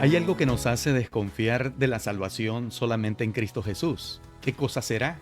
Hay algo que nos hace desconfiar de la salvación solamente en Cristo Jesús. ¿Qué cosa será?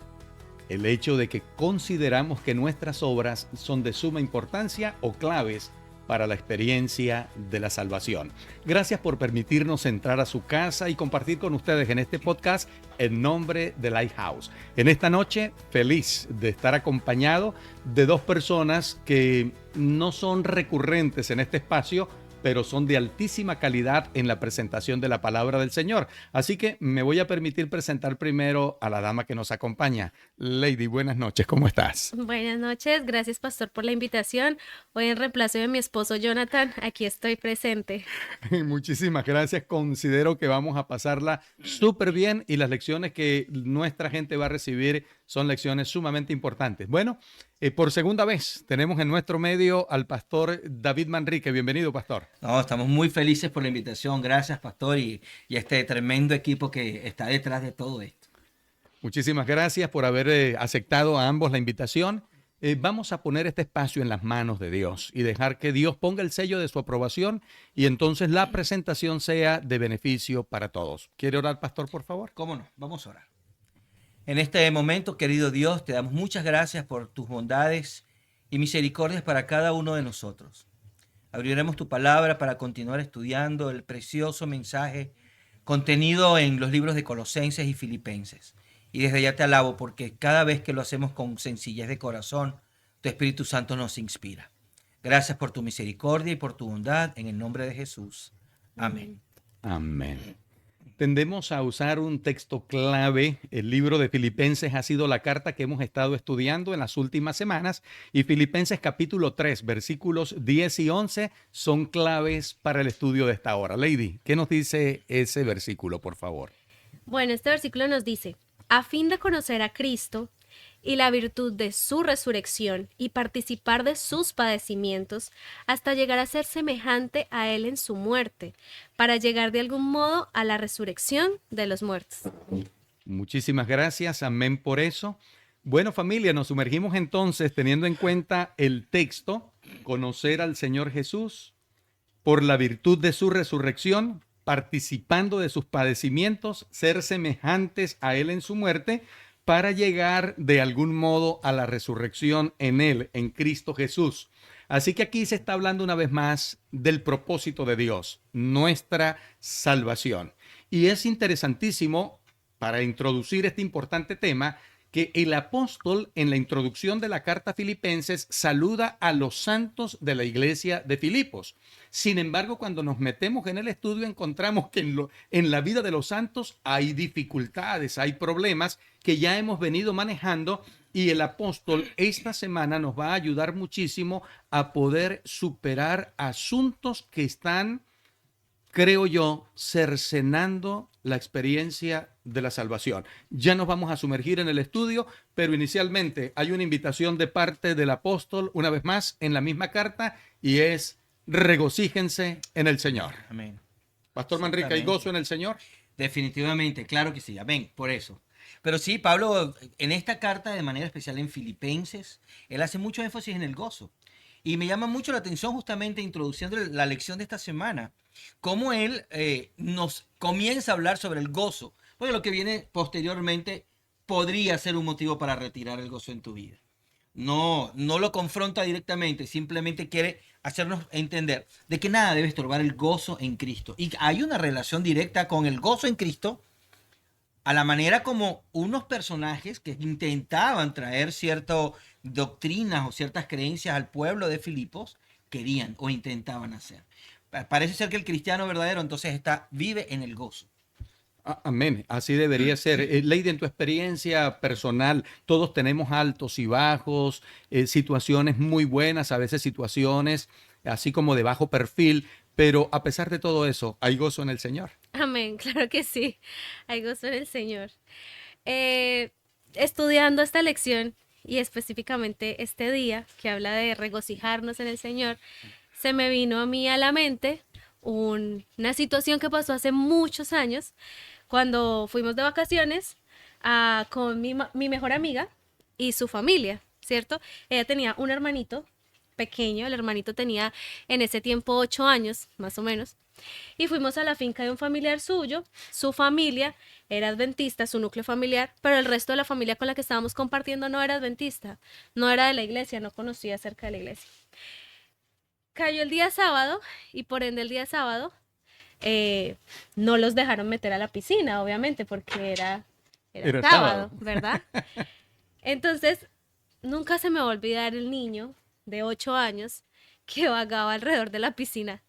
El hecho de que consideramos que nuestras obras son de suma importancia o claves para la experiencia de la salvación. Gracias por permitirnos entrar a su casa y compartir con ustedes en este podcast en nombre de Lighthouse. En esta noche, feliz de estar acompañado de dos personas que no son recurrentes en este espacio, pero son de altísima calidad en la presentación de la palabra del Señor. Así que me voy a permitir presentar primero a la dama que nos acompaña. Lady, buenas noches, ¿cómo estás? Buenas noches, gracias pastor por la invitación. Hoy en reemplazo de mi esposo Jonathan, aquí estoy presente. Muchísimas gracias. Considero que vamos a pasarla súper bien y las lecciones que nuestra gente va a recibir son lecciones sumamente importantes. Bueno, por segunda vez tenemos en nuestro medio al pastor David Manrique. Bienvenido, pastor. No, estamos muy felices por la invitación. Gracias, pastor, y este tremendo equipo que está detrás de todo esto. Muchísimas gracias por haber aceptado a ambos la invitación. Vamos a poner este espacio en las manos de Dios y dejar que Dios ponga el sello de su aprobación y entonces la presentación sea de beneficio para todos. ¿Quiere orar, pastor, por favor? ¿Cómo no? Vamos a orar. En este momento, querido Dios, te damos muchas gracias por tus bondades y misericordias para cada uno de nosotros. Abriremos tu palabra para continuar estudiando el precioso mensaje contenido en los libros de Colosenses y Filipenses. Y desde ya te alabo porque cada vez que lo hacemos con sencillez de corazón, tu Espíritu Santo nos inspira. Gracias por tu misericordia y por tu bondad en el nombre de Jesús. Amén. Amén. Tendemos a usar un texto clave. El libro de Filipenses ha sido la carta que hemos estado estudiando en las últimas semanas y Filipenses capítulo 3, versículos 10 y 11 son claves para el estudio de esta hora. Lady, ¿qué nos dice ese versículo, por favor? Bueno, este versículo nos dice, a fin de conocer a Cristo y la virtud de su resurrección y participar de sus padecimientos hasta llegar a ser semejante a Él en su muerte, para llegar de algún modo a la resurrección de los muertos. Muchísimas gracias, amén por eso. Bueno, familia, nos sumergimos entonces teniendo en cuenta el texto, conocer al Señor Jesús por la virtud de su resurrección, participando de sus padecimientos, ser semejantes a Él en su muerte, para llegar de algún modo a la resurrección en Él, en Cristo Jesús. Así que aquí se está hablando una vez más del propósito de Dios, nuestra salvación. Y es interesantísimo, para introducir este importante tema, que el apóstol en la introducción de la carta a Filipenses saluda a los santos de la iglesia de Filipos. Sin embargo, cuando nos metemos en el estudio encontramos que en la vida de los santos hay dificultades, hay problemas que ya hemos venido manejando y el apóstol esta semana nos va a ayudar muchísimo a poder superar asuntos que están, creo yo, cercenando la experiencia de la salvación. Ya nos vamos a sumergir en el estudio, pero inicialmente hay una invitación de parte del apóstol, una vez más, en la misma carta, y es regocíjense en el Señor. Amén. Pastor Manrique, ¿hay gozo en el Señor? Definitivamente, claro que sí. Amén, por eso. Pero sí, Pablo, en esta carta, de manera especial en Filipenses, él hace mucho énfasis en el gozo. Y me llama mucho la atención justamente introduciendo la lección de esta semana, cómo él nos comienza a hablar sobre el gozo, porque lo que viene posteriormente podría ser un motivo para retirar el gozo en tu vida. No lo confronta directamente, simplemente quiere hacernos entender de que nada debe estorbar el gozo en Cristo. Y hay una relación directa con el gozo en Cristo a la manera como unos personajes que intentaban traer ciertas doctrinas o ciertas creencias al pueblo de Filipos querían o intentaban hacer. Parece ser que el cristiano verdadero entonces vive en el gozo. Amén, así debería ser. Lady, en tu experiencia personal, todos tenemos altos y bajos, situaciones muy buenas, a veces situaciones así como de bajo perfil, pero a pesar de todo eso, hay gozo en el Señor. Amén, claro que sí, hay gozo en el Señor. Estudiando esta lección y específicamente este día que habla de regocijarnos en el Señor, se me vino a mí a la mente una situación que pasó hace muchos años cuando fuimos de vacaciones con mi mejor amiga y su familia, ¿cierto? Ella tenía un hermanito pequeño, el hermanito tenía en ese tiempo 8 años, más o menos, y fuimos a la finca de un familiar suyo. Su familia era adventista, su núcleo familiar, pero el resto de la familia con la que estábamos compartiendo no era adventista, no era de la iglesia, no conocía acerca de la iglesia. Cayó el día sábado y por ende el día sábado no los dejaron meter a la piscina, obviamente, porque era sábado, ¿verdad? Entonces, nunca se me va a olvidar el niño de 8 años que vagaba alrededor de la piscina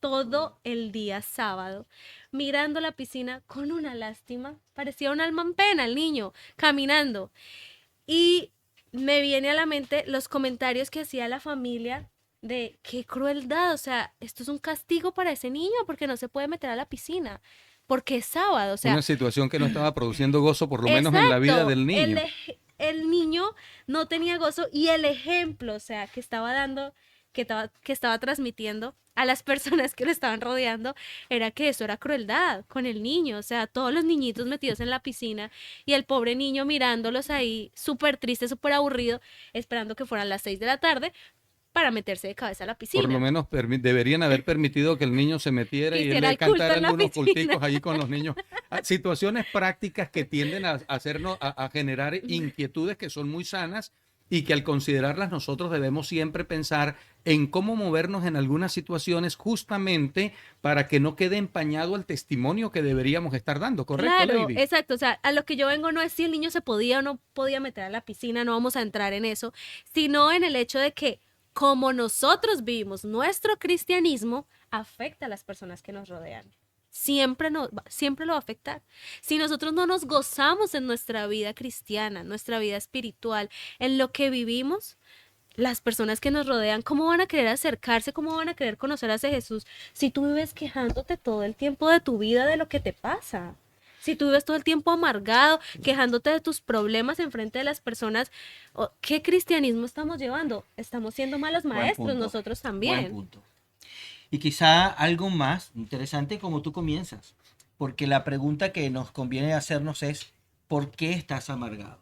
todo el día sábado, mirando la piscina con una lástima. Parecía un alma en pena el niño, caminando. Y me viene a la mente los comentarios que hacía la familia de qué crueldad, o sea, esto es un castigo para ese niño porque no se puede meter a la piscina, porque es sábado, o sea, Una situación que no estaba produciendo gozo, por lo menos en la vida exacto, del niño. el niño no tenía gozo y el ejemplo, o sea, que estaba dando, que estaba transmitiendo a las personas que lo estaban rodeando, era que eso era crueldad con el niño, o sea, todos los niñitos metidos en la piscina y el pobre niño mirándolos ahí, súper triste, súper aburrido, esperando que fueran las 6 de la tarde para meterse de cabeza a la Por lo piscina. menos deberían haber permitido que el niño se metiera y él Hiciera le el culto cantara en la algunos piscina. culticos allí con los niños. Situaciones prácticas que tienden a hacernos, a generar inquietudes que son muy sanas y que al considerarlas nosotros debemos siempre pensar en cómo movernos en algunas situaciones justamente para que no quede empañado el testimonio que deberíamos estar dando, ¿correcto, Claro, Lady? exacto. O sea, a lo que yo vengo no es si el niño se podía o no podía meter a la piscina, no vamos a entrar en eso, sino en el hecho de que como nosotros vivimos nuestro cristianismo, afecta a las personas que nos rodean. Siempre lo va a afectar. Si nosotros no nos gozamos en nuestra vida cristiana, nuestra vida espiritual, en lo que vivimos, las personas que nos rodean, ¿cómo van a querer acercarse? ¿Cómo van a querer conocer a ese Jesús si tú vives quejándote todo el tiempo de tu vida, de lo que te pasa? Si tú vives todo el tiempo amargado, quejándote de tus problemas en frente de las personas, ¿qué cristianismo estamos llevando? Estamos siendo malos Buen maestros punto. nosotros Buen también. punto. Y quizá algo más interesante como tú comienzas, porque la pregunta que nos conviene hacernos es, ¿por qué estás amargado?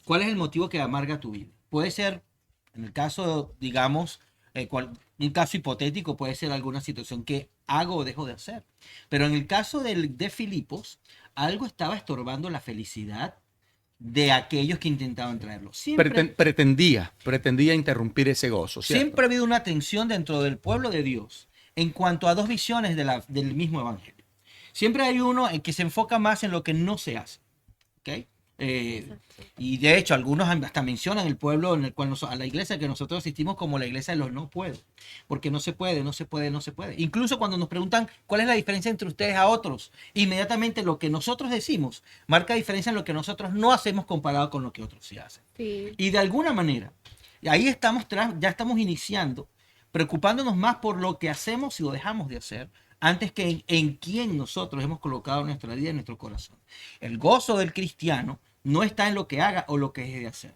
¿Cuál es el motivo que amarga tu vida? Puede ser, en el caso, digamos, un caso hipotético, puede ser alguna situación que hago o dejo de hacer. Pero en el caso de Filipos, algo estaba estorbando la felicidad de aquellos que intentaban traerlo. Pretendía interrumpir ese gozo, ¿cierto? Siempre ha habido una tensión dentro del pueblo de Dios en cuanto a dos visiones del mismo evangelio. Siempre hay uno en que se enfoca más en lo que no se hace. ¿Ok? Y de hecho, algunos hasta mencionan el pueblo en el cual a la iglesia que nosotros asistimos como la iglesia de los no puedo. Porque no se puede, no se puede, no se puede. Incluso cuando nos preguntan cuál es la diferencia entre ustedes a otros, inmediatamente lo que nosotros decimos marca diferencia en lo que nosotros no hacemos comparado con lo que otros sí hacen. Sí. Y de alguna manera, ahí ya estamos iniciando, preocupándonos más por lo que hacemos y lo dejamos de hacer, antes que en quién nosotros hemos colocado nuestra vida y nuestro corazón. El gozo del cristiano no está en lo que haga o lo que deje de hacer.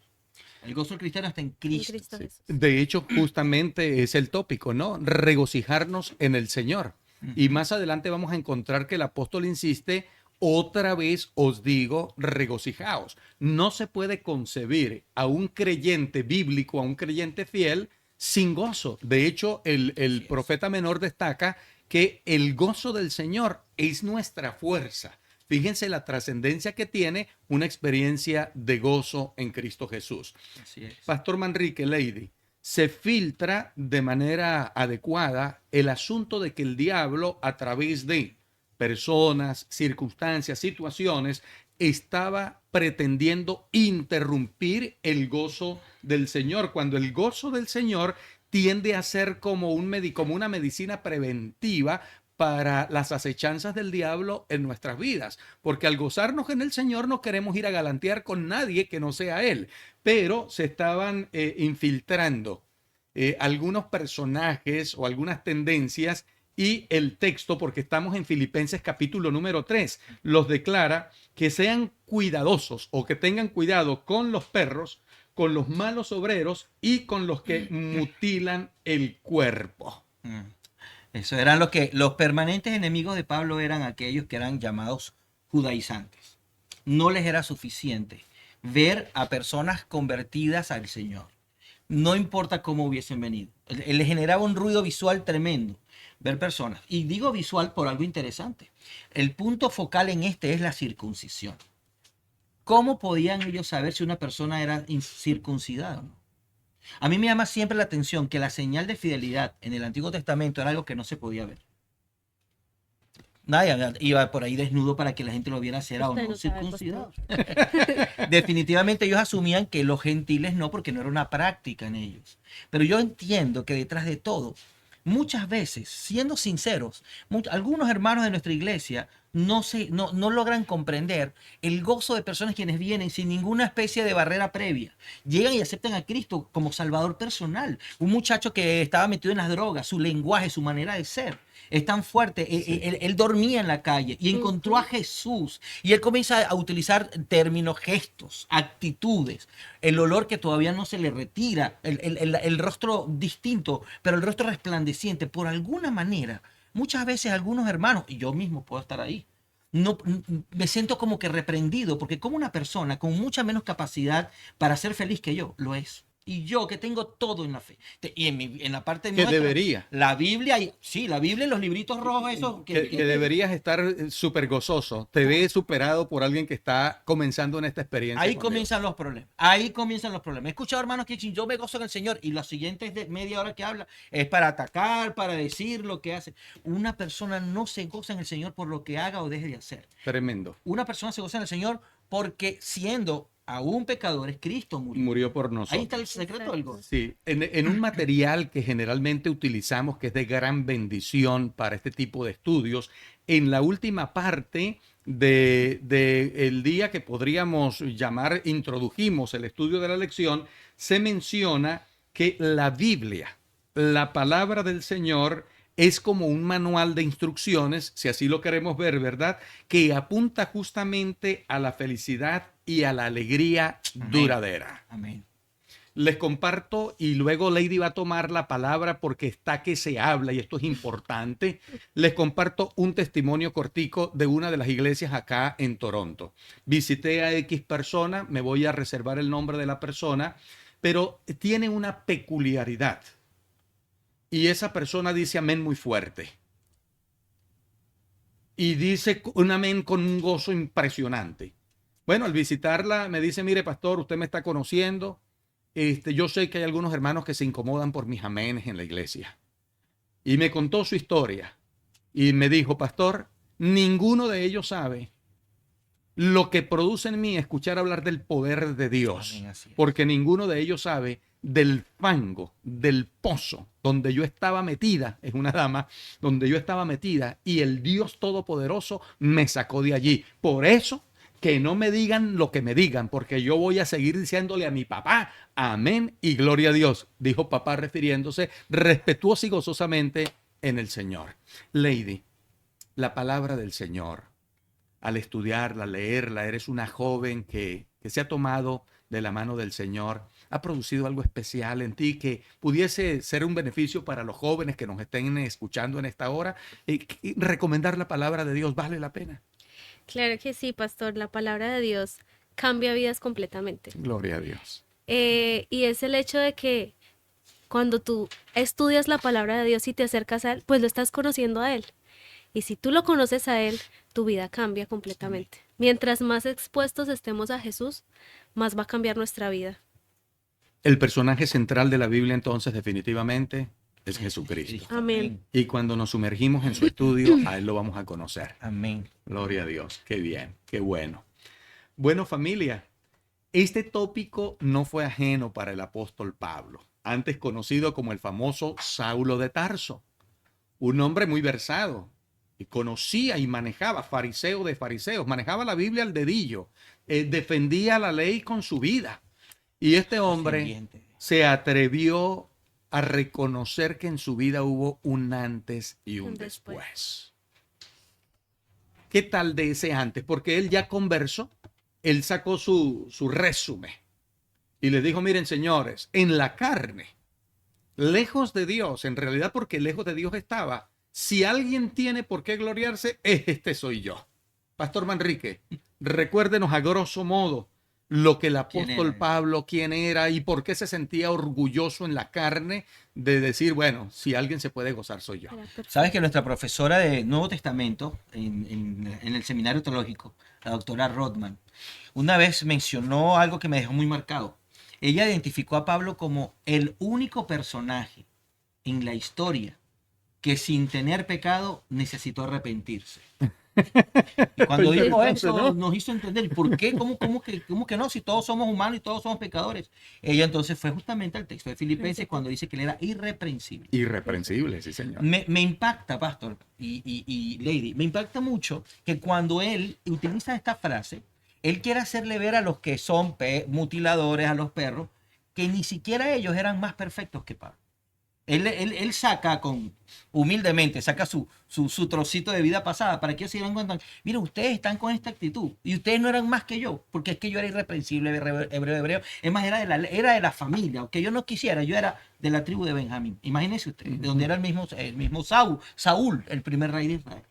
El gozo del cristiano está en Cristo. En Cristo Jesús. De hecho, justamente es el tópico, ¿no? Regocijarnos en el Señor. Y más adelante vamos a encontrar que el apóstol insiste, otra vez os digo, regocijaos. No se puede concebir a un creyente bíblico, a un creyente fiel, sin gozo. De hecho, el profeta menor destaca que el gozo del Señor es nuestra fuerza. Fíjense la trascendencia que tiene una experiencia de gozo en Cristo Jesús. Así es. Pastor Manrique, Lady, se filtra de manera adecuada el asunto de que el diablo, a través de personas, circunstancias, situaciones, estaba pretendiendo interrumpir el gozo del Señor, cuando el gozo del Señor tiende a ser como una medicina preventiva para las acechanzas del diablo en nuestras vidas, porque al gozarnos en el Señor no queremos ir a galantear con nadie que no sea Él, pero se estaban infiltrando algunos personajes o algunas tendencias y el texto, porque estamos en Filipenses capítulo número 3, los declara que sean cuidadosos o que tengan cuidado con los perros, con los malos obreros y con los que mutilan el cuerpo. Eso eran los permanentes enemigos de Pablo eran aquellos que eran llamados judaizantes. No les era suficiente ver a personas convertidas al Señor. no importa cómo hubiesen venido. Le generaba un ruido visual tremendo ver personas. Y digo visual por algo interesante. El punto focal en este es la circuncisión. ¿Cómo podían ellos saber si una persona era circuncidada o no? A mí me llama siempre la atención que la señal de fidelidad en el Antiguo Testamento era algo que no se podía ver. Nadie iba por ahí desnudo para que la gente lo viera si era o Usted no no sabe, circuncidado. Definitivamente ellos asumían que los gentiles no, porque no era una práctica en ellos. Pero yo entiendo que detrás de todo, muchas veces, siendo sinceros, algunos hermanos de nuestra iglesia no logran comprender el gozo de personas quienes vienen sin ninguna especie de barrera previa. Llegan y aceptan a Cristo como Salvador personal. Un muchacho que estaba metido en las drogas, su lenguaje, su manera de ser es tan fuerte. Sí. Él dormía en la calle y encontró a Jesús. Y él comienza a utilizar términos, gestos, actitudes, el olor que todavía no se le retira, el rostro distinto, pero el rostro resplandeciente. Por alguna manera, muchas veces algunos hermanos, y yo mismo puedo estar ahí, no, me siento como que reprendido, porque como una persona con mucha menos capacidad para ser feliz que yo, lo es. Y yo que tengo todo en la fe. Y en la parte Que nuestra, debería. la Biblia, sí, la Biblia y los libritos rojos, esos Que deberías estar súper gozoso. Te ves superado por alguien que está comenzando en esta experiencia. ahí con comienzan los problemas. Ahí comienzan los problemas. He escuchado hermanos que dicen, yo me gozo en el Señor, y los siguientes de media hora que habla es para atacar, para decir lo que hace. Una persona no se goza en el Señor por lo que haga o deje de hacer. Dios. Tremendo. Una persona se goza en el Señor porque siendo aún pecadores, Cristo murió. Murió por Ahí nosotros. está el secreto del gozo. Sí, en un material que generalmente utilizamos, que es de gran bendición para este tipo de estudios, en la última parte de el día que podríamos llamar, introdujimos el estudio de la lección, se menciona que la Biblia, la palabra del Señor, es como un manual de instrucciones, si así lo queremos ver, ¿verdad? Que apunta justamente a la felicidad y a la alegría Amén. duradera. Amén. Les comparto y luego Lady va a tomar la palabra porque está que se habla y esto es importante. Les comparto un testimonio cortico de una de las iglesias acá en Toronto. Visité a X persona, me voy a reservar el nombre de la persona, pero tiene una peculiaridad. Y esa persona dice amén muy fuerte. Y dice un amén con un gozo impresionante. Bueno, al visitarla me dice, mire pastor, usted me está conociendo. Yo sé que hay algunos hermanos que se incomodan por mis amenes en la iglesia. Y me contó su historia. Y me dijo, pastor, ninguno de ellos sabe lo que produce en mí escuchar hablar del poder de Dios. Amén, así es. Porque ninguno de ellos sabe del fango, del pozo donde yo estaba metida, es una dama, donde yo estaba metida y el Dios Todopoderoso me sacó de allí. Por eso, que no me digan lo que me digan, porque yo voy a seguir diciéndole a mi papá, amén y gloria a Dios, dijo papá refiriéndose respetuosa y gozosamente en el Señor. Lady, la palabra del Señor, al estudiarla, leerla, eres una joven que se ha tomado de la mano del Señor, ha producido algo especial en ti que pudiese ser un beneficio para los jóvenes que nos estén escuchando en esta hora. Y recomendar la palabra de Dios vale la pena. Claro que sí, pastor. La palabra de Dios cambia vidas completamente. Gloria a Dios. Y es el hecho de que cuando tú estudias la palabra de Dios y te acercas a Él, pues lo estás conociendo a Él. Y si tú lo conoces a Él, tu vida cambia completamente. Mientras más expuestos estemos a Jesús, más va a cambiar nuestra vida. El personaje central de la Biblia entonces definitivamente es Jesucristo. Amén. Y cuando nos sumergimos en su estudio, a Él lo vamos a conocer. Amén. Gloria a Dios. Qué bien, qué bueno. Bueno, familia, este tópico no fue ajeno para el apóstol Pablo, antes conocido como el famoso Saulo de Tarso. Un hombre muy versado, y conocía y manejaba, fariseo de fariseos, manejaba la Biblia al dedillo, defendía la ley con su vida. Y este hombre se atrevió a reconocer que en su vida hubo un antes y un después. ¿Qué tal de ese antes? Porque él ya conversó, él sacó su resumen y les dijo, miren señores, en la carne, lejos de Dios, en realidad porque lejos de Dios estaba, si alguien tiene por qué gloriarse, este soy yo. Pastor Manrique, recuérdenos a grosso modo lo que el ¿Quién apóstol era? Pablo, quién era y por qué se sentía orgulloso en la carne de decir, bueno, si alguien se puede gozar soy yo. Era perfecto. Sabes que nuestra profesora de Nuevo Testamento en el seminario teológico, la doctora Rodman, una vez mencionó algo que me dejó muy marcado. Ella identificó a Pablo como el único personaje en la historia que sin tener pecado necesitó arrepentirse. Y cuando Oye, dijo entonces, eso, ¿no? nos hizo entender por qué, cómo que no, si todos somos humanos y todos somos pecadores. Ella entonces fue justamente al texto de Filipenses cuando dice que él era irreprensible. Irreprensible, sí, señor. Me impacta, Pastor y Lady, me impacta mucho que cuando él utiliza esta frase, él quiere hacerle ver a los que son mutiladores, a los perros, que ni siquiera ellos eran más perfectos que Pablo. Él saca humildemente, saca su trocito de vida pasada para que ellos se den cuenta, miren, ustedes están con esta actitud y ustedes no eran más que yo, porque es que yo era irreprensible, hebreo. Es más, era de la familia, aunque yo no quisiera, yo era de la tribu de Benjamín. Imagínense ustedes, de donde era el mismo Saúl, el primer rey de Israel.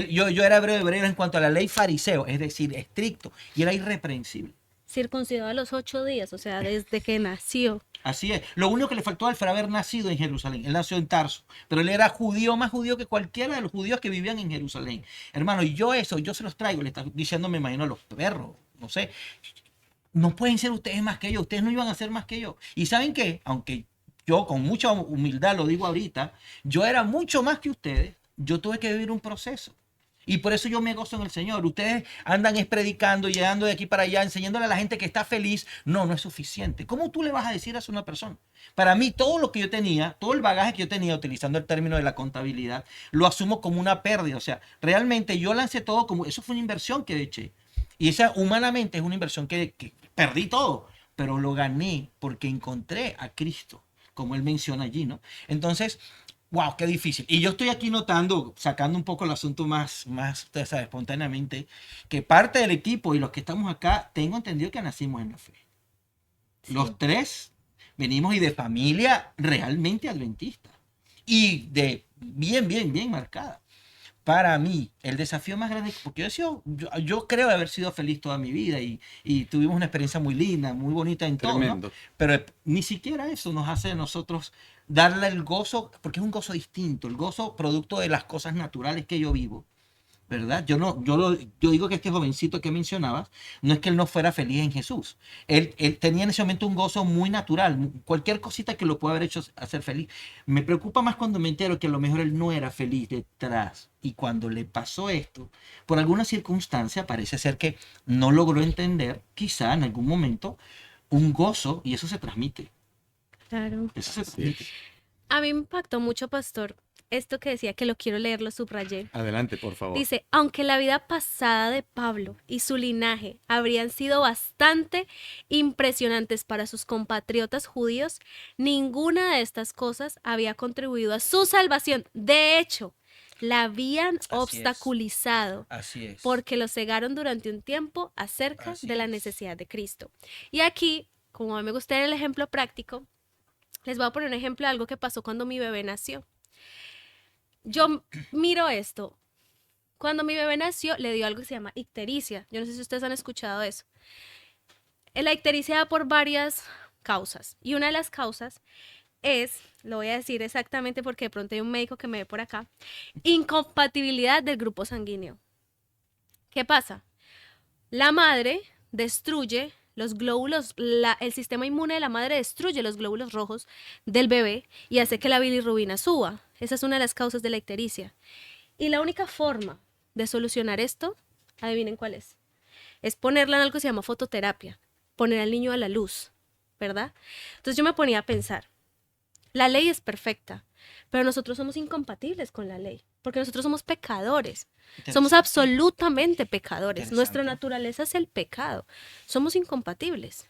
Yo era hebreo en cuanto a la ley fariseo, es decir, estricto, y era irreprensible. Circuncidado a los 8 días, o sea, desde que nació. Así es. Lo único que le faltó a él fue haber nacido en Jerusalén. Él nació en Tarso, pero él era judío, más judío que cualquiera de los judíos que vivían en Jerusalén. Hermano, y yo se los traigo, le está diciendo, me imagino, a los perros, no sé. No pueden ser ustedes más que yo, ustedes no iban a ser más que yo. ¿Y saben qué? Aunque yo con mucha humildad lo digo ahorita, yo era mucho más que ustedes, yo tuve que vivir un proceso. Y por eso yo me gozo en el Señor. Ustedes andan predicando, llegando de aquí para allá, enseñándole a la gente que está feliz. No, no es suficiente. ¿Cómo tú le vas a decir eso a una persona? Para mí, todo lo que yo tenía, todo el bagaje que yo tenía, utilizando el término de la contabilidad, lo asumo como una pérdida. O sea, realmente yo lancé todo como, eso fue una inversión que eché. Y esa humanamente es una inversión que perdí todo, pero lo gané porque encontré a Cristo, como él menciona allí, ¿no? Entonces, wow, qué difícil. Y yo estoy aquí notando, sacando un poco el asunto más, ustedes saben, espontáneamente, que parte del equipo y los que estamos acá, tengo entendido que nacimos en la fe. Sí. Los tres venimos y de familia realmente adventista. Y de bien marcada. Para mí, el desafío más grande, porque yo creo haber sido feliz toda mi vida y tuvimos una experiencia muy linda, muy bonita en todo, ¿no? Tremendo. Pero ni siquiera eso nos hace a nosotros darle el gozo, porque es un gozo distinto, el gozo producto de las cosas naturales que yo vivo, ¿verdad? Yo digo que este jovencito que mencionabas, no es que él no fuera feliz en Jesús. Él tenía en ese momento un gozo muy natural, cualquier cosita que lo pueda haber hecho hacer feliz. Me preocupa más cuando me entero que a lo mejor él no era feliz detrás. Y cuando le pasó esto, por alguna circunstancia, parece ser que no logró entender, quizá en algún momento, un gozo, y eso se transmite. Claro. Eso se Así es. transmite. A mí me impactó mucho, pastor, esto que decía, que lo quiero leer, lo subrayé. Adelante, por favor. Dice, aunque la vida pasada de Pablo y su linaje habrían sido bastante impresionantes para sus compatriotas judíos, ninguna de estas cosas había contribuido a su salvación. De hecho, la habían es. obstaculizado Así es. porque lo cegaron durante un tiempo acerca Así de la es. necesidad de Cristo. Y aquí, como a mí me gusta el ejemplo práctico, les voy a poner un ejemplo de algo que pasó cuando mi bebé nació. Yo miro esto. Cuando mi bebé nació, le dio algo que se llama ictericia. Yo no sé si ustedes han escuchado eso. La ictericia da por varias causas. Y una de las causas es, lo voy a decir exactamente porque de pronto hay un médico que me ve por acá, incompatibilidad del grupo sanguíneo. ¿Qué pasa? La madre destruye los glóbulos, el sistema inmune de la madre destruye los glóbulos rojos del bebé y hace que la bilirrubina suba. Esa es una de las causas de la ictericia. Y la única forma de solucionar esto, adivinen cuál es ponerla en algo que se llama fototerapia, poner al niño a la luz, ¿verdad? Entonces yo me ponía a pensar, la ley es perfecta, pero nosotros somos incompatibles con la ley, porque nosotros somos pecadores, somos absolutamente pecadores, nuestra Interesante. naturaleza es el pecado, somos incompatibles.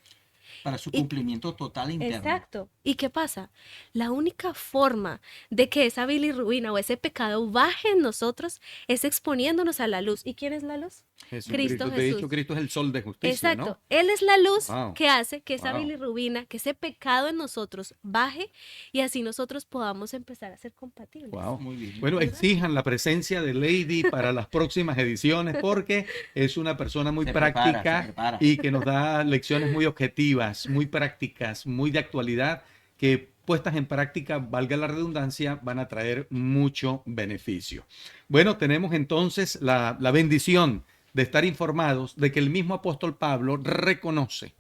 Para su Y- cumplimiento total interno. Exacto. ¿Y qué pasa? La única forma de que esa bilirrubina o ese pecado baje en nosotros es exponiéndonos a la luz. ¿Y quién es la luz? Cristo Jesucristo. De hecho, Jesús. Cristo es el sol de justicia, Exacto. ¿no? Él es la luz Wow, que hace que esa wow. bilirrubina, que ese pecado en nosotros baje y así nosotros podamos empezar a ser compatibles. Wow. Muy bien. Bueno, ¿Verdad? exijan la presencia de Lady para las próximas ediciones porque es una persona muy Se práctica prepara. y que nos da lecciones muy objetivas, muy prácticas, muy de actualidad, que puestas en práctica, valga la redundancia, van a traer mucho beneficio. Bueno, tenemos entonces la bendición de estar informados de que el mismo apóstol Pablo reconoce,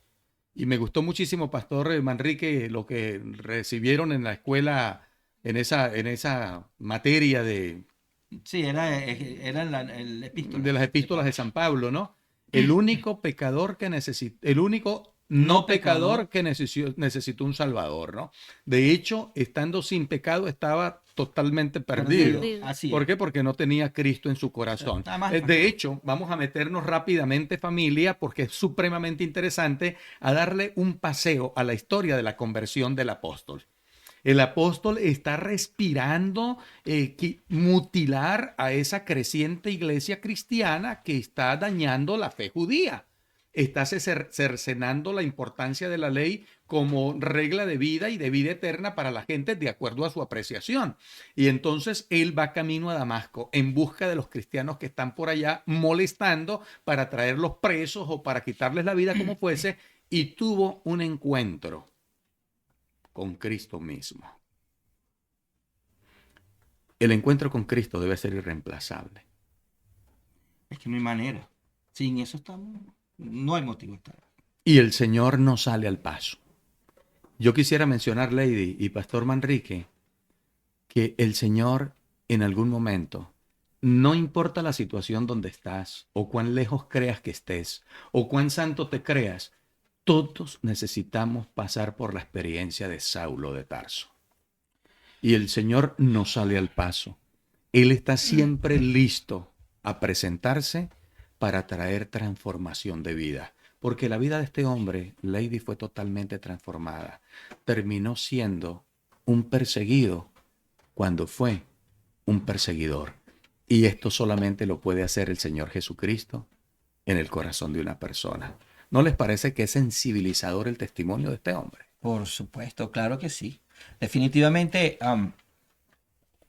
y me gustó muchísimo, Pastor Manrique, lo que recibieron en la escuela en esa materia Sí, era el epístola. de las epístolas de San Pablo, ¿no? El único no No pecador pecador. que necesitó un salvador, ¿no? De hecho, estando sin pecado, estaba totalmente perdido. Perdido. Así ¿Por es. qué? Porque no tenía Cristo en su corazón. Nada más. De hecho, vamos a meternos rápidamente, familia, porque es supremamente interesante, a darle un paseo a la historia de la conversión del apóstol. El apóstol está respirando mutilar a esa creciente iglesia cristiana que está dañando la fe judía. Está cercenando la importancia de la ley como regla de vida y de vida eterna para la gente de acuerdo a su apreciación. Y entonces él va camino a Damasco en busca de los cristianos que están por allá molestando para traerlos presos o para quitarles la vida como fuese, y tuvo un encuentro con Cristo mismo. El encuentro con Cristo debe ser irreemplazable. Es que no hay manera. Sin eso no hay motivo de estar. Y el Señor no sale al paso. Yo quisiera mencionar, Lady y Pastor Manrique, que el Señor en algún momento, no importa la situación donde estás, o cuán lejos creas que estés, o cuán santo te creas, todos necesitamos pasar por la experiencia de Saulo de Tarso. Y el Señor no sale al paso. Él está siempre listo a presentarse para traer transformación de vida. Porque la vida de este hombre, Lady, fue totalmente transformada. Terminó siendo un perseguido cuando fue un perseguidor. Y esto solamente lo puede hacer el Señor Jesucristo en el corazón de una persona. ¿No les parece que es sensibilizador el testimonio de este hombre? Por supuesto, claro que sí. Definitivamente,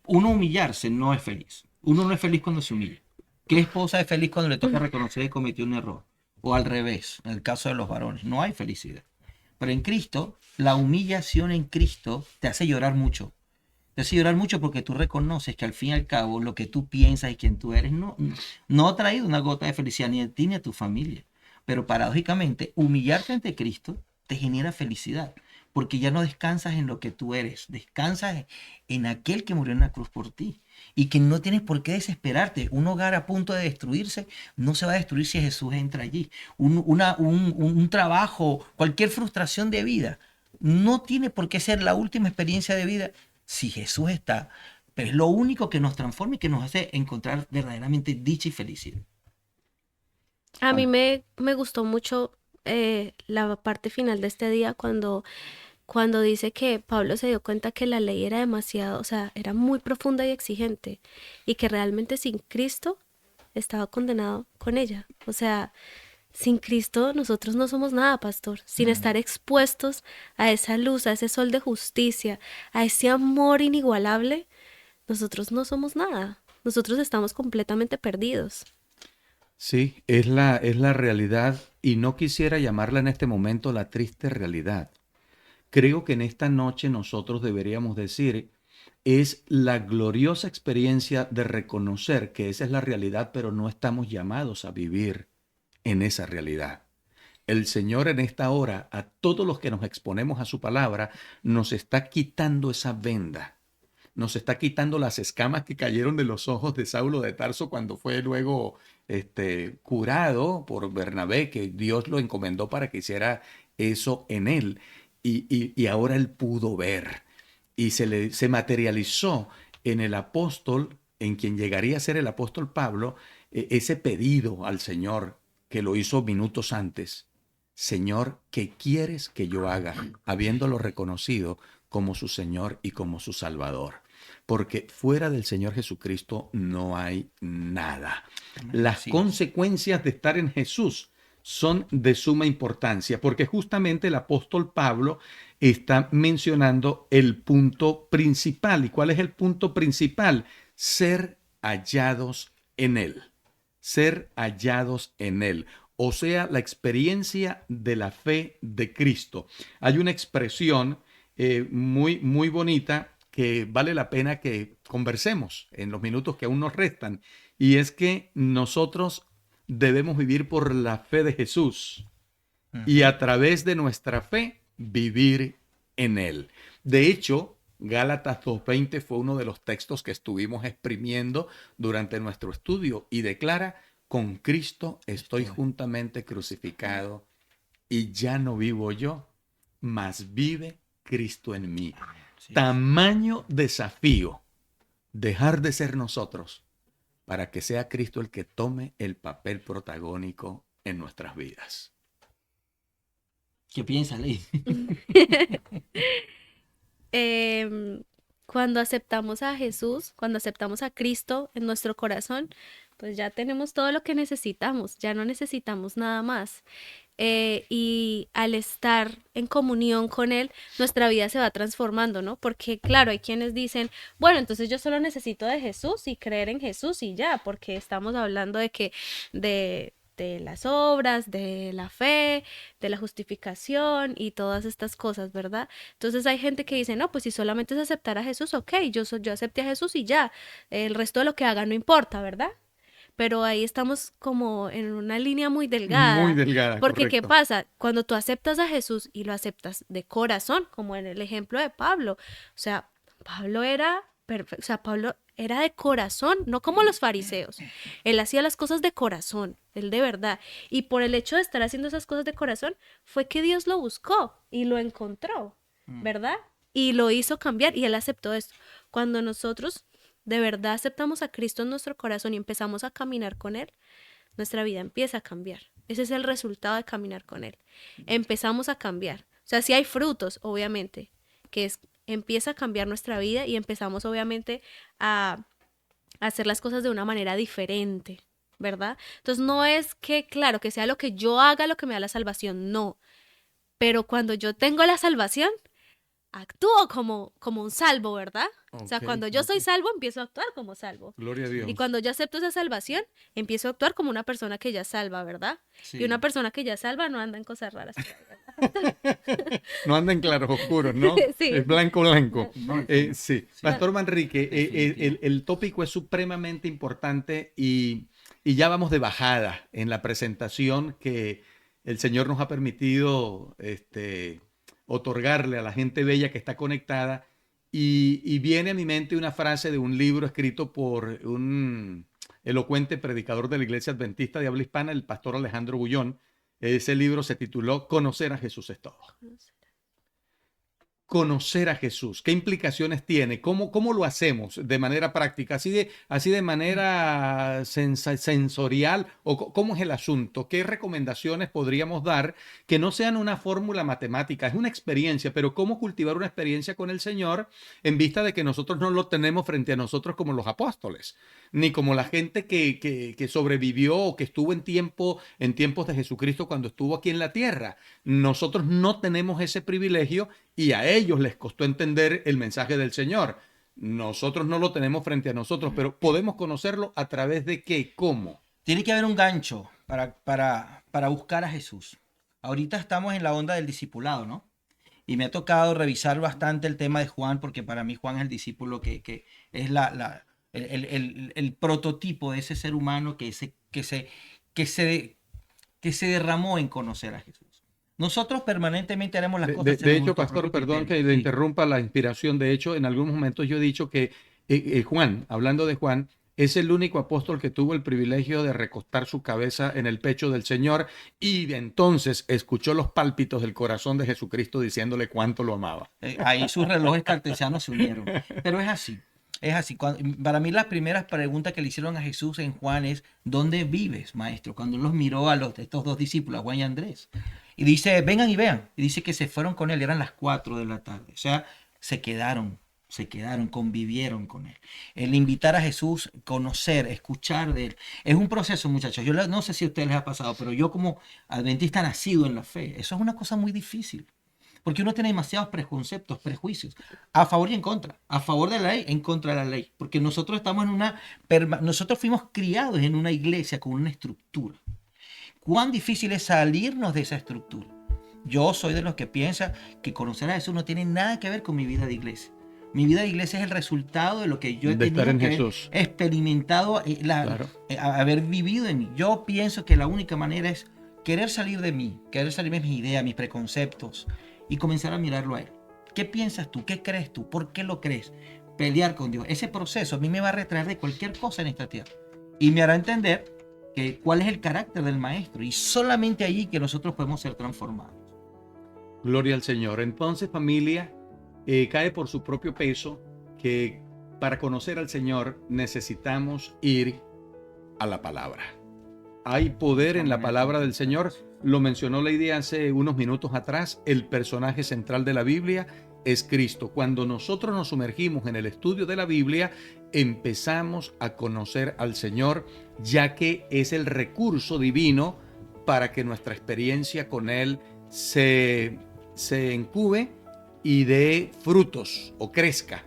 uno humillarse no es feliz. Uno no es feliz cuando se humilla. ¿Qué esposa es feliz cuando le toca reconocer que cometió un error? O al revés, en el caso de los varones, no hay felicidad. Pero en Cristo, la humillación en Cristo te hace llorar mucho. Te hace llorar mucho porque tú reconoces que al fin y al cabo lo que tú piensas y quien tú eres no ha traído una gota de felicidad ni a ti ni a tu familia. Pero paradójicamente, humillarte ante Cristo te genera felicidad. Porque ya no descansas en lo que tú eres, descansas en aquel que murió en la cruz por ti. Y que no tienes por qué desesperarte. Un hogar a punto de destruirse no se va a destruir si Jesús entra allí. Un trabajo, cualquier frustración de vida, no tiene por qué ser la última experiencia de vida si Jesús está. Pero es lo único que nos transforma y que nos hace encontrar verdaderamente dicha y felicidad. A mí me gustó mucho la parte final de este día cuando dice que Pablo se dio cuenta que la ley era demasiado, o sea, era muy profunda y exigente y que realmente sin Cristo estaba condenado con ella. O sea, sin Cristo nosotros no somos nada, pastor. Sin estar expuestos a esa luz, a ese sol de justicia, a ese amor inigualable, nosotros no somos nada. Nosotros estamos completamente perdidos. Sí, es la realidad, y no quisiera llamarla en este momento la triste realidad. Creo que en esta noche nosotros deberíamos decir, es la gloriosa experiencia de reconocer que esa es la realidad, pero no estamos llamados a vivir en esa realidad. El Señor en esta hora, a todos los que nos exponemos a su palabra, nos está quitando esa venda, nos está quitando las escamas que cayeron de los ojos de Saulo de Tarso cuando fue luego curado por Bernabé, que Dios lo encomendó para que hiciera eso en él. Y ahora él pudo ver y se materializó en el apóstol, en quien llegaría a ser el apóstol Pablo, ese pedido al Señor que lo hizo minutos antes Señor, ¿qué quieres que yo haga? Habiéndolo reconocido como su Señor y como su Salvador. Porque fuera del Señor Jesucristo no hay nada. Las Así es. consecuencias de estar en Jesús son de suma importancia, porque justamente el apóstol Pablo está mencionando el punto principal. ¿Y cuál es el punto principal? Ser hallados en Él. Ser hallados en Él. O sea, la experiencia de la fe de Cristo. Hay una expresión muy bonita que vale la pena que conversemos en los minutos que aún nos restan, y es que nosotros debemos vivir por la fe de Jesús y a través de nuestra fe vivir en Él. De hecho, Gálatas 2:20 fue uno de los textos que estuvimos exprimiendo durante nuestro estudio y declara: con Cristo estoy juntamente crucificado y ya no vivo yo, mas vive Cristo en mí. Sí. Tamaño desafío, dejar de ser nosotros para que sea Cristo el que tome el papel protagónico en nuestras vidas. ¿Qué piensa, Ley? Cuando aceptamos a Jesús, cuando aceptamos a Cristo en nuestro corazón, pues ya tenemos todo lo que necesitamos, ya no necesitamos nada más. Y al estar en comunión con Él, nuestra vida se va transformando, ¿no? Porque claro, hay quienes dicen, bueno, entonces yo solo necesito de Jesús y creer en Jesús y ya, porque estamos hablando de que de las obras, de la fe, de la justificación y todas estas cosas, ¿verdad? Entonces hay gente que dice, no, pues si solamente es aceptar a Jesús, ok, yo acepté a Jesús y ya, el resto de lo que haga no importa, ¿verdad? Pero ahí estamos como en una línea muy delgada. Muy delgada, Porque ¿qué correcto. pasa? Cuando tú aceptas a Jesús y lo aceptas de corazón, como en el ejemplo de Pablo, o sea, Pablo era perfecto, o sea, Pablo era de corazón, no como los fariseos. Él hacía las cosas de corazón, él de verdad. Y por el hecho de estar haciendo esas cosas de corazón, fue que Dios lo buscó y lo encontró, ¿verdad? Y lo hizo cambiar y él aceptó esto. Cuando nosotros de verdad aceptamos a Cristo en nuestro corazón y empezamos a caminar con Él, nuestra vida empieza a cambiar. Ese es el resultado de caminar con Él. Empezamos a cambiar. O sea, sí hay frutos, obviamente, que es, empieza a cambiar nuestra vida y empezamos, obviamente, a hacer las cosas de una manera diferente, ¿verdad? Entonces, no es que, claro, que sea lo que yo haga lo que me da la salvación, no. Pero cuando yo tengo la salvación, actúo como un salvo, ¿verdad? O sea, Ok, cuando yo soy ok. salvo, empiezo a actuar como salvo. Gloria a Dios. Y cuando yo acepto esa salvación, empiezo a actuar como una persona que ya salva, ¿verdad? Sí. Y una persona que ya salva no anda en cosas raras. ¿Verdad? No anda en claros oscuros, ¿no? Sí. Es blanco, blanco. No, Sí. Pastor Manrique, Definitivo. el tópico es supremamente importante y ya vamos de bajada en la presentación que el Señor nos ha permitido otorgarle a la gente bella que está conectada. Y viene a mi mente una frase de un libro escrito por un elocuente predicador de la Iglesia Adventista de habla hispana, el pastor Alejandro Bullón. Ese libro se tituló Conocer a Jesús es todo. Conocer a Jesús, ¿qué implicaciones tiene? ¿Cómo lo hacemos de manera práctica? ¿Así de manera sensorial? ¿O cómo es el asunto? ¿Qué recomendaciones podríamos dar que no sean una fórmula matemática? Es una experiencia, pero ¿cómo cultivar una experiencia con el Señor en vista de que nosotros no lo tenemos frente a nosotros como los apóstoles, ni como la gente que sobrevivió o que estuvo en tiempos de Jesucristo cuando estuvo aquí en la tierra? Nosotros no tenemos ese privilegio y a ellos les costó entender el mensaje del Señor. Nosotros no lo tenemos frente a nosotros, pero podemos conocerlo a través de qué, cómo. Tiene que haber un gancho para buscar a Jesús. Ahorita estamos en la onda del discipulado, ¿no? Y me ha tocado revisar bastante el tema de Juan, porque para mí Juan es el discípulo que es el prototipo de ese ser humano que se derramó en conocer a Jesús. Nosotros permanentemente haremos las cosas De según hecho, nuestro pastor, propio perdón que criterio. le Sí. interrumpa la inspiración. De hecho, en algunos momentos yo he dicho que Juan, hablando de Juan, es el único apóstol que tuvo el privilegio de recostar su cabeza en el pecho del Señor y de entonces escuchó los pálpitos del corazón de Jesucristo diciéndole cuánto lo amaba. Ahí sus relojes cartesianos se unieron. Pero es así. Es así. Para mí las primeras preguntas que le hicieron a Jesús en Juan es, ¿dónde vives, maestro? Cuando él los miró a estos dos discípulos, a Juan y Andrés. Y dice, vengan y vean. Y dice que se fueron con él, eran las 4 de la tarde. O sea, se quedaron, convivieron con él. El invitar a Jesús, conocer, escuchar de él, es un proceso, muchachos. Yo no sé si a ustedes les ha pasado, pero yo como adventista nacido en la fe, eso es una cosa muy difícil. Porque uno tiene demasiados preconceptos, prejuicios, a favor y en contra, a favor de la ley, en contra de la ley, porque nosotros estamos nosotros fuimos criados en una iglesia con una estructura. ¿Cuán difícil es salirnos de esa estructura? Yo soy de los que piensa que conocer a Jesús no tiene nada que ver con mi vida de iglesia. Mi vida de iglesia es el resultado de lo que yo he De estar tenido en que Jesús. experimentado, Claro. haber vivido en mí. Yo pienso que la única manera es querer salir de mí, querer salir de mis ideas, mis preconceptos y comenzar a mirarlo a Él. ¿Qué piensas tú? ¿Qué crees tú? ¿Por qué lo crees? Pelear con Dios. Ese proceso a mí me va a retraer de cualquier cosa en esta tierra y me hará entender cuál es el carácter del maestro, y solamente allí que nosotros podemos ser transformados. Gloria al Señor. Entonces, familia, cae por su propio peso que para conocer al Señor necesitamos ir a la palabra. Hay poder en la palabra del Señor. Lo mencionó Lady hace unos minutos atrás. El personaje central de la Biblia es Cristo. Cuando nosotros nos sumergimos en el estudio de la Biblia, empezamos a conocer al Señor, ya que es el recurso divino para que nuestra experiencia con Él se incube y dé frutos o crezca.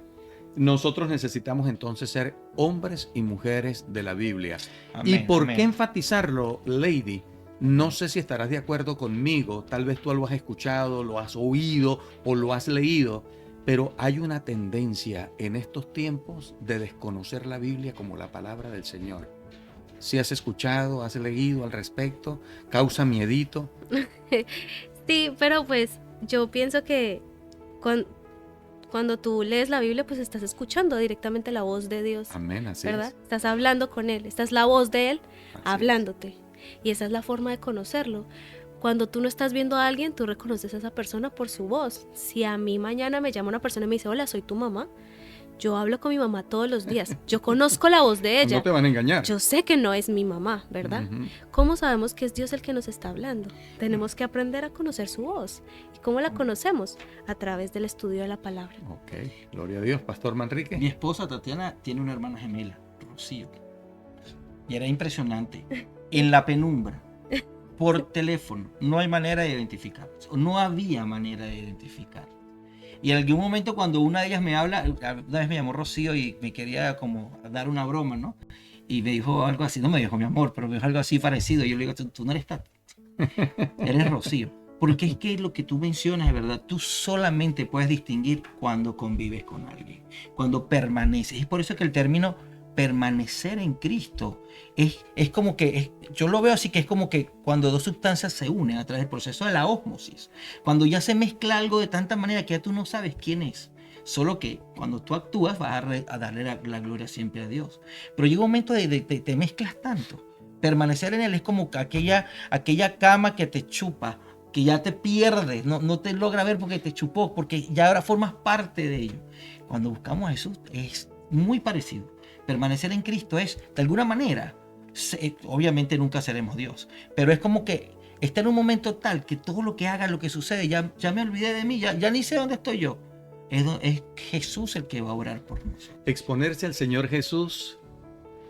Nosotros necesitamos entonces ser hombres y mujeres de la Biblia. Amén, ¿Y por amén. qué enfatizarlo, Lady? No sé si estarás de acuerdo conmigo, tal vez tú lo has escuchado, lo has oído o lo has leído, pero hay una tendencia en estos tiempos de desconocer la Biblia como la palabra del Señor. Si has escuchado, has leído al respecto, causa miedito. Sí, pero pues yo pienso que cuando tú lees la Biblia, pues estás escuchando directamente la voz de Dios, Amén, así ¿verdad? es. Estás hablando con Él, esta es la voz de Él Así hablándote. Y esa es la forma de conocerlo. Cuando tú no estás viendo a alguien, tú reconoces a esa persona por su voz. Si a mí mañana me llama una persona y me dice, hola, soy tu mamá, yo hablo con mi mamá todos los días. Yo conozco la voz de ella. No te van a engañar. Yo sé que no es mi mamá, ¿verdad? Ujú. ¿Cómo sabemos que es Dios el que nos está hablando? Tenemos que aprender a conocer su voz. ¿Y cómo la conocemos? A través del estudio de la palabra. Ok, gloria a Dios. Pastor Mi Manrique. esposa Tatiana tiene una hermana gemela, Rocío. Y era impresionante. En la penumbra, por teléfono, no hay manera de identificar. No había manera de identificar. Y en algún momento cuando una de ellas me habla, una vez me llamó Rocío y me quería como dar una broma, ¿no? Y me dijo algo así, no me dijo mi amor, pero me dijo algo así parecido. Y yo le digo, tú no eres Tati, eres Rocío. Porque es que lo que tú mencionas es verdad. Tú solamente puedes distinguir cuando convives con alguien, cuando permaneces. Es por eso que el término permanecer en Cristo es como que, yo lo veo así, que es como que cuando dos sustancias se unen a través del proceso de la ósmosis, cuando ya se mezcla algo de tanta manera que ya tú no sabes quién es. Solo que cuando tú actúas vas a darle la gloria siempre a Dios. Pero llega un momento de te mezclas tanto. Permanecer en Él es como aquella cama que te chupa, que ya te pierdes, no te logra ver porque te chupó, porque ya ahora formas parte de ello. Cuando buscamos a Jesús es muy parecido. Permanecer en Cristo es, de alguna manera, obviamente nunca seremos Dios, pero es como que está en un momento tal que todo lo que haga, lo que sucede, ya me olvidé de mí, ya ni sé dónde estoy yo. Es Jesús el que va a orar por nosotros. Exponerse al Señor Jesús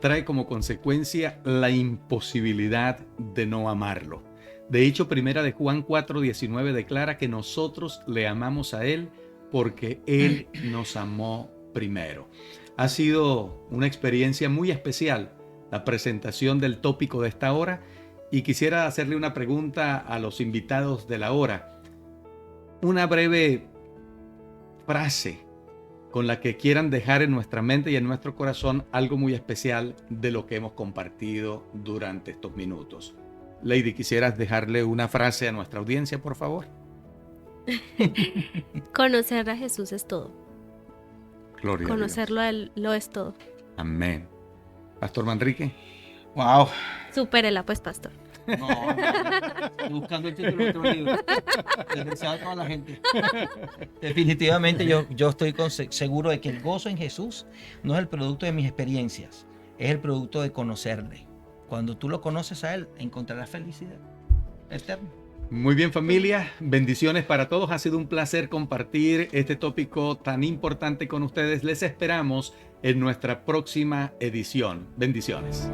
trae como consecuencia la imposibilidad de no amarlo. De hecho, primera de Juan 4:19 declara que nosotros le amamos a Él porque Él nos amó primero. Ha sido una experiencia muy especial la presentación del tópico de esta hora y quisiera hacerle una pregunta a los invitados de la hora. Una breve frase con la que quieran dejar en nuestra mente y en nuestro corazón algo muy especial de lo que hemos compartido durante estos minutos. Lady, ¿quisieras dejarle una frase a nuestra audiencia, por favor? Conocer a Jesús es todo. Gloria a Dios. Conocerlo a Él lo es todo. Amén. Pastor Manrique. Wow. Supérela pues, pastor. No, estoy buscando el título de otro libro. Desgraciado a toda la gente. Definitivamente yo estoy seguro de que el gozo en Jesús no es el producto de mis experiencias, es el producto de conocerle. Cuando tú lo conoces a Él, encontrarás felicidad eterna. Muy bien, familia, bendiciones para todos. Ha sido un placer compartir este tópico tan importante con ustedes. Les esperamos en nuestra próxima edición. Bendiciones.